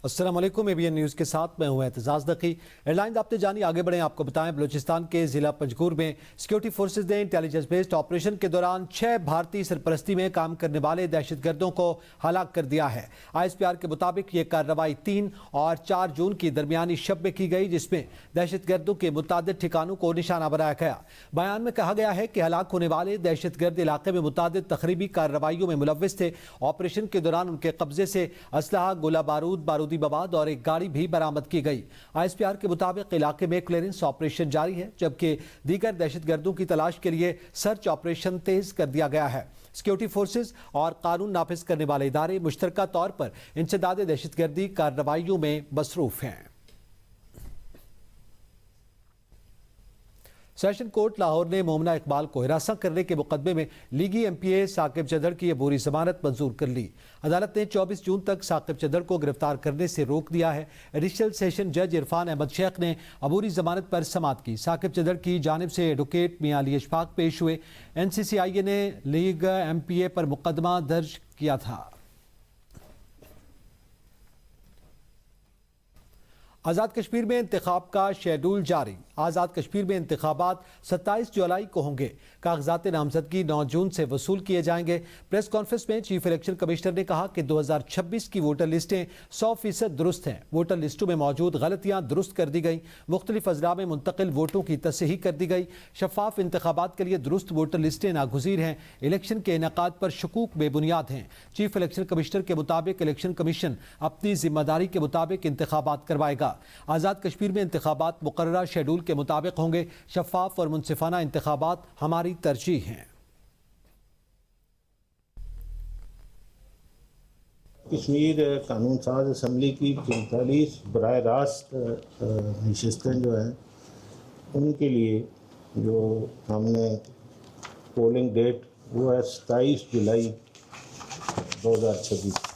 अस्सलाम वालेकुम। ABN news के साथ मैं हूं एतजाज नकी। एयरलाइन आपने जानी आगे बढ़ें। आपको बताएं, बलूचिस्तान के जिला पंजगुर में सिक्योरिटी फोर्सेज ने इंटेलिजेंस बेस्ड ऑपरेशन के दौरान 6 भारतीय सरपरस्ती में काम करने वाले दहशतगर्दों को हलाक कर दिया है। ISPR के मुताबिक ये कार्रवाई 3 और 4 जून की दरमियानी शब में की गई, जिसमें दहशतगर्दों के मुतादिद ठिकानों को निशाना बनाया गया। बयान में कहा गया है कि हलाक होने वाले दहशतगर्द इलाके में मुतादिद तखरीबी कार्रवाइयों में मुलव्विस थे। ऑपरेशन के दौरान उनके कब्जे से असलहा, गोला बारूद, बारूदी मवाद और एक गाड़ी भी बरामद की गई। ISPR के मुताबिक इलाके में क्लियरेंस ऑपरेशन जारी है, जबकि दीगर दहशतगर्दों की तलाश के लिए सर्च ऑपरेशन तेज कर दिया गया है। सिक्योरिटी फोर्सेज और कानून नाफिज करने वाले इदारे मुश्तरका तौर पर इंसदाद दहशतगर्दी कार्रवाइयों में मसरूफ हैं। सेशन कोर्ट लाहौर ने मोमना इकबाल को हिरासत करने के मुकदमे में लीगी MPA साकिब चदर की अबूरी जमानत मंजूर कर ली। अदालत ने 24 जून तक साकिब चदर को गिरफ्तार करने से रोक दिया है। एडिशनल सेशन जज इरफान अहमद शेख ने अबूरी जमानत पर समाअत की। साकिब चदर की जानिब से एडवोकेट मियां अली अशफाक पेश हुए। NCCIA ने लीग MPA पर मुकदमा दर्ज किया था। आज़ाद कश्मीर में इंतखाब का शेड्यूल जारी। आज़ाद कश्मीर में इंतखाबात 27 जुलाई को होंगे। कागजात नामजदगी 9 जून से वसूल किए जाएंगे। प्रेस कॉन्फ्रेंस में चीफ इलेक्शन कमिश्नर ने कहा कि 2026 की वोटर लिस्टें 100% दुरुस्त हैं। वोटर लिस्टों में मौजूद गलतियां दुरुस्त कर दी गई। मुख्तलिफ अजला में मुंतकिल वोटों की तसही कर दी गई। शफाफ इंतखाबात के लिए दुरुस्त वोटर लिस्टें नागुज़ीर हैं। इलेक्शन के इनेकाद पर शकूक बेबुनियाद हैं। चीफ इलेक्शन कमिश्नर के मुताबिक इलेक्शन कमीशन अपनी जिम्मेदारी के मुताबिक इंतखाबात करवाएगा। आज़ाद कश्मीर में इंतखाबात मुकर्ररा शेड्यूल के मुताबिक होंगे। शफाफ और मुनसिफाना इंतखाबात हमारी तरजीह हैं। कश्मीर कानून साज असम्बली की 45 बराह रास्त नशिस्तें जो हैं, उनके लिए जो हमने पोलिंग डेट वो है 27 जुलाई 2026।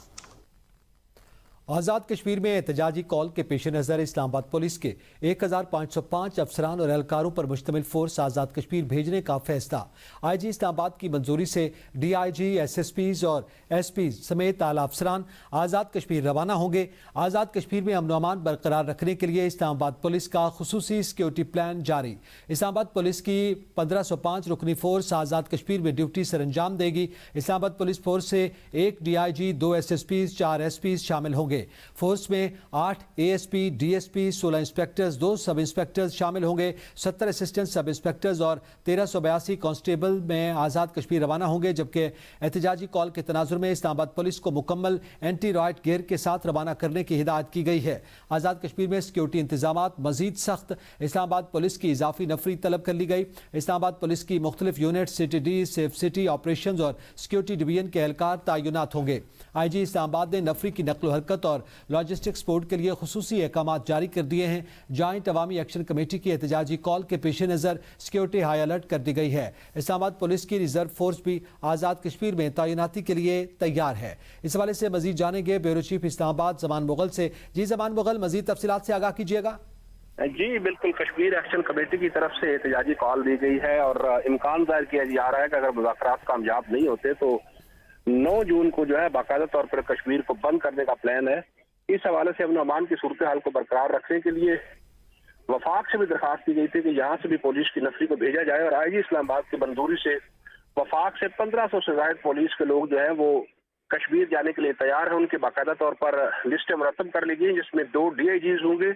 आज़ाद कश्मीर में एहतजाजी कॉल के पेश नज़र इस्लामाबाद पुलिस के 1505 अफसरान और एहलकारों पर मुश्तमिल फोर्स आज़ाद कश्मीर भेजने का फैसला। IG इस्लामाबाद की मंजूरी से DIG, SSPs और SPs समेत आला अफसरान आज़ाद कश्मीर रवाना होंगे। आज़ाद कश्मीर में अमन व अमान बरकरार रखने के लिए इस्लामाबाद पुलिस का खुसूसी सिक्योरिटी प्लान जारी। इस्लामाबाद पुलिस की 1505 रुकनी फोर्स आज़ाद कश्मीर में ड्यूटी सर अंजाम देगी। इस्लामाबाद पुलिस फोर्स से 1 DIG, 2 SSPs, 4 SPs शामिल होंगे। फोर्स में 8 ASP, DSP, 16 इंस्पेक्टर्स, 2 सब इंस्पेक्टर्स शामिल होंगे। 70 असिस्टेंट सब इंस्पेक्टर्स और 1382 कांस्टेबल में आज़ाद कश्मीर रवाना होंगे। जबकि एहतजाजी कॉल के तनाजुर में इस्लामाबाद पुलिस को मुकम्मल एंटी रॉयट गियर के साथ रवाना करने की हिदायत की गई है। आज़ाद कश्मीर में सिक्योरिटी इंतजामात मजीद सख्त। इस्लामाबाद पुलिस की इजाफी नफरी तलब कर ली गई। इस्लामाबाद पुलिस की मुख्तलिफ unit CTD, safe city operation और सिक्योरिटी डिवीजन के एहलकार तैनात होंगे। IG इस्लामाबाद ने नफरी की नकलो हरकत और लॉजिस्टिक सपोर्ट के लिए खुसूसी अहकाम जारी कर दिए हैं। जॉइंट अवामी एक्शन कमेटी की एहतजाजी कॉल के पेश नज़र सिक्योरिटी हाई अलर्ट कर दी गई है। इस्लामाबाद पुलिस की रिजर्व फोर्स भी आज़ाद कश्मीर में तैनाती के लिए तैयार है। इस हवाले से मजीद जानेंगे ब्यूरो चीफ इस्लामाबाद जमान मुगल से। जी जमान मुगल, मजीद तफसीलात से आगाह कीजिएगा। जी बिल्कुल, कश्मीर एक्शन कमेटी की तरफ से एहतजाजी कॉल दी गई है और इम्कान जाहिर किया जा रहा है कि अगर मुज़ाकरात कामयाब नहीं होते तो 9 जून को जो है बाकायदा तौर पर कश्मीर को बंद करने का प्लान है। इस हवाले से अमन अमान की सूरत हाल को बरकरार रखने के लिए वफाक से भी दरखास्त की गई थी कि यहाँ से भी पुलिस की नफरी को भेजा जाए और IG इस्लामाबाद की मंजूरी से वफाक से 1500 से ज्यादा पुलिस के लोग जो है वो कश्मीर जाने के लिए तैयार है। उनके बाकायदा तौर पर लिस्टें मुरतब कर ली गई, जिसमें 2 DIGs होंगे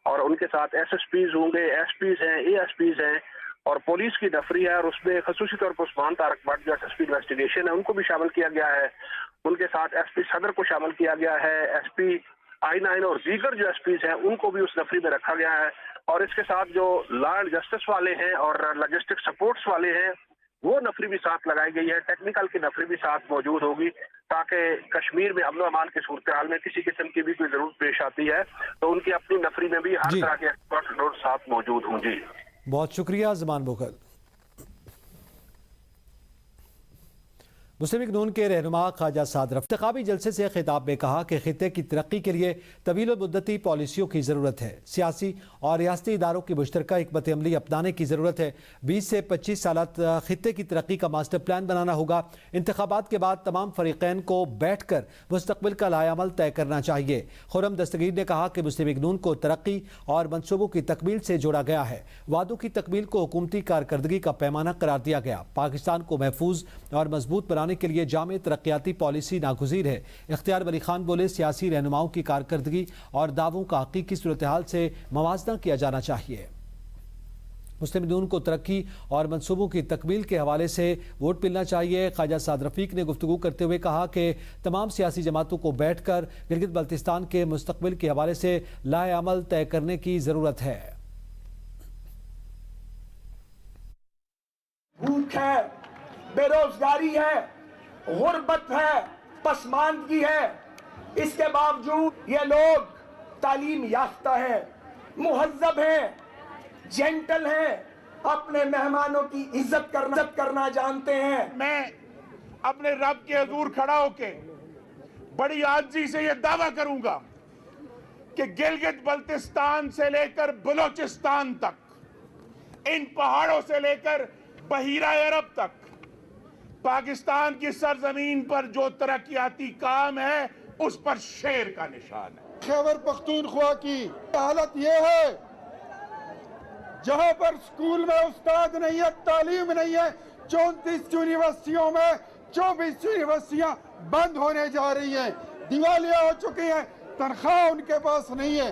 और उनके साथ SSPs होंगे, SPs हैं, ASPs हैं और पुलिस की नफरी है। और उसमें खसूसी तौर पर उस्मान तारक भट्ट जो SSP इन्वेस्टिगेशन है उनको भी शामिल किया गया है। उनके साथ SP सदर को शामिल किया गया है। SP I9 और दीगर जो SPs हैं उनको भी उस नफरी में रखा गया है। और इसके साथ जो लॉ एंड जस्टिस वाले हैं और लॉजिस्टिक सपोर्ट्स वाले हैं वो नफरी भी साथ लगाई गई है। टेक्निकल की नफरी भी साथ मौजूद होगी ताकि कश्मीर में अमन व अमान की सूरत हाल में किसी किस्म की भी कोई जरूरत पेश आती है तो उनकी अपनी नफरी में भी हर तरह के एक्सपर्ट साथ मौजूद हों। जी बहुत शुक्रिया जमान मुगल। مسلم لیگ نون کے رہنما خواجہ سعد رفیق انتخابی جلسے سے خطاب میں کہا کہ خطے کی ترقی کے لیے طویل المدتی پالیسیوں کی ضرورت ہے، سیاسی اور ریاستی اداروں کی مشترکہ حکمت عملی اپنانے کی ضرورت ہے، 20 سے 25 سالہ خطے کی ترقی کا ماسٹر پلان بنانا ہوگا۔ انتخابات کے بعد تمام فریقین کو بیٹھ کر مستقبل کا لائحہ عمل طے کرنا چاہیے۔ خرم دستگیر نے کہا کہ مسلم لیگ نون کو ترقی اور منصوبوں کی تکمیل سے جوڑا گیا ہے، وعدوں کی تکمیل کو حکومتی کارکردگی کا پیمانہ قرار دیا گیا۔ پاکستان کو محفوظ اور مضبوط بنانے کے لیے جامع ترقیاتی پالیسی ناگزیر ہے۔ اختیار ولی خان بولے، سیاسی رہنماؤں کی کارکردگی اور دعووں کا حقیقی صورتحال سے موازنہ کیا جانا چاہیے۔ مسلم نون کو ترقی اور منصوبوں کی تکمیل کے حوالے سے ووٹ ملنا چاہیے۔ خواجہ سعد رفیق نے گفتگو کرتے ہوئے کہا کہ تمام سیاسی جماعتوں کو بیٹھ کر گلگت بلتستان کے مستقبل کے حوالے سے لائحہ عمل طے کرنے کی ضرورت ہے۔ بھوک ہے، بے روزگاری ہے، غربت ہے، پسماندگی ہے، اس کے باوجود یہ لوگ تعلیم یافتہ ہیں، مہذب ہیں، جینٹل ہیں، اپنے مہمانوں کی عزت کرنا جانتے ہیں۔ میں اپنے رب کے حضور کھڑا ہو کے بڑی عاجزی سے یہ دعویٰ کروں گا کہ گلگت بلتستان سے لے کر بلوچستان تک، ان پہاڑوں سے لے کر بحیرہ عرب تک، پاکستان کی سرزمین پر جو ترقیاتی کام ہے اس پر شیر کا نشان ہے۔ خیبر پختونخوا کی حالت یہ ہے جہاں پر سکول میں استاد نہیں ہے، تعلیم نہیں ہے، 34 یونیورسٹیوں میں 24 یونیورسٹیاں بند ہونے جا رہی ہیں، دیوالیہ ہو چکی ہیں، تنخواہ ان کے پاس نہیں ہے۔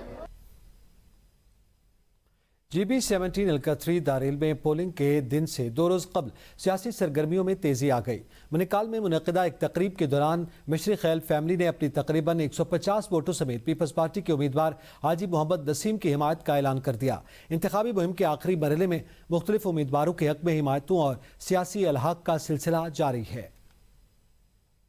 جی بی 17 الکا 3 دارالعلم میں پولنگ کے دن سے 2 روز قبل سیاسی سرگرمیوں میں تیزی آ گئی۔ منیکال میں منعقدہ ایک تقریب کے دوران مشری خیل فیملی نے اپنی تقریباً 150 ووٹوں سمیت پیپلز پارٹی کے امیدوار حاجی محمد نسیم کی حمایت کا اعلان کر دیا۔ انتخابی مہم کے آخری مرحلے میں مختلف امیدواروں کے حق میں حمایتوں اور سیاسی الحاق کا سلسلہ جاری ہے۔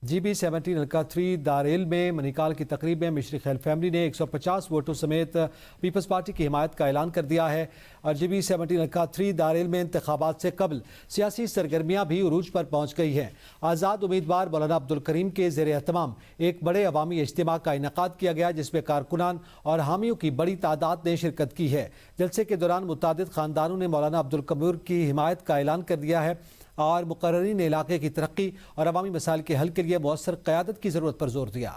جی بی 17 الکا 3 دارالعلم میں منیکال کی تقریب میں مشری خیل فیملی نے 150 ووٹوں سمیت پیپلز پارٹی کی حمایت کا اعلان کر دیا ہے، اور جی بی 17 الکا 3 دارالعلم میں انتخابات سے قبل سیاسی سرگرمیاں بھی عروج پر پہنچ گئی ہیں۔ آزاد امیدوار مولانا عبدالکریم کے زیر اہتمام ایک بڑے عوامی اجتماع کا انعقاد کیا گیا، جس میں کارکنان اور حامیوں کی بڑی تعداد نے شرکت کی ہے۔ جلسے کے دوران متعدد خاندانوں نے مولانا عبدالکمور کی حمایت کا اعلان کر دیا ہے اور مقررین علاقے کی ترقی اور عوامی مسائل کے حل کے لیے مؤثر قیادت کی ضرورت پر زور دیا۔